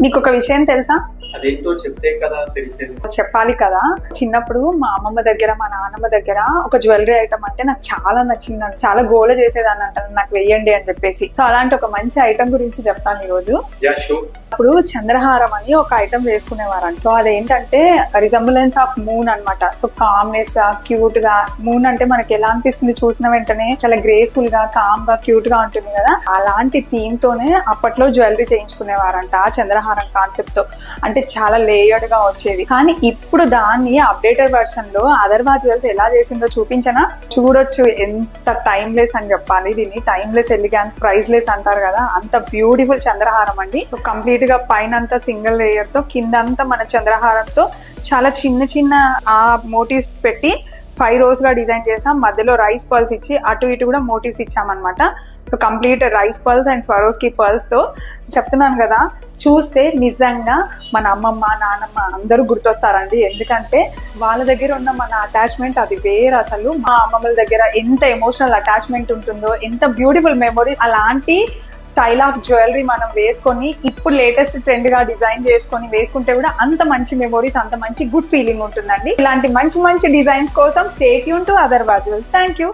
నీకు ఒక విషయం తెలుసా? అదేంటో చెప్తే కదా తెలిసేది. చెప్పాలి కదా. చిన్నప్పుడు మా అమ్మమ్మ దగ్గర మా నాన్నమ్మ దగ్గర ఒక జ్యువెలరీ ఐటమ్ అంటే నాకు చాలా నచ్చింది, చాలా గోల చేసేదాన్ని అంటాను, నాకు వెయ్యండి అని చెప్పేసి. సో అలాంటి ఒక మంచి ఐటమ్ గురించి చెప్తాను ఈ రోజు. అప్పుడు చంద్రహారం అని ఒక ఐటమ్ వేసుకునేవారంట. సో అదేంటంటే రిజంబులెన్స్ ఆఫ్ మూన్ అనమాట. సో కామ్నెస్ గా, క్యూట్ గా, మూన్ అంటే మనకి ఎలా అనిపిస్తుంది చూసిన వెంటనే చాలా గ్రేస్ఫుల్ గా, కామ్ గా, క్యూట్ గా ఉంటుంది కదా. అలాంటి థీమ్ తోనే అప్పట్లో జ్యువెలరీ చేయించుకునేవారంట ఆ చంద్రహారం కాన్సెప్ట్ తో. అంటే చాలా లేయర్డ్ గా వచ్చేది. కానీ ఇప్పుడు దాన్ని అప్డేటెడ్ వర్షన్ లో అదర్వా జ్యువెల్స్ ఎలా చేసిందో చూపించనా? చూడొచ్చు ఎంత టైమ్లెస్ అని చెప్పాలి. దీన్ని టైమ్లెస్ ఎలిగాన్స్, ప్రైస్లెస్ అంటారు కదా, అంత బ్యూటిఫుల్ చంద్రహారం అండి. సో కంప్లీట్ గా పైన అంతా సింగిల్ లేయర్ తో, కిందంతా మన చంద్రహారంతో చాలా చిన్న చిన్న ఆ మోటివ్స్ పెట్టి 5 rows గా డిజైన్ చేసాం. మధ్యలో రైస్ పర్ల్స్ ఇచ్చి అటు ఇటు కూడా మోటివ్స్ ఇచ్చామన్నమాట. So complete rice pearls and Swarovski pearls తో చెప్తున్నాను కదా, చూస్తే నిజంగా మన అమ్మమ్మ, నాన్నమ్మ అందరూ గుర్తొస్తారండి. ఎందుకంటే వాళ్ళ దగ్గర ఉన్న మన అటాచ్మెంట్ అది వేరు. అసలు మా అమ్మమ్మల దగ్గర ఎంత ఎమోషనల్ అటాచ్మెంట్ ఉంటుందో, ఎంత బ్యూటిఫుల్ మెమొరీస్. అలాంటి స్టైల్ ఆఫ్ జ్యువెలరీ మనం వేసుకొని ఇప్పుడు లేటెస్ట్ ట్రెండ్ గా డిజైన్ చేసుకొని వేసుకుంటే కూడా అంత మంచి మెమొరీస్, అంత మంచి గుడ్ ఫీలింగ్ ఉంటుందండి. ఇలాంటి మంచి మంచి డిజైన్స్ కోసం stay tune to Atharva jewels. Thank you.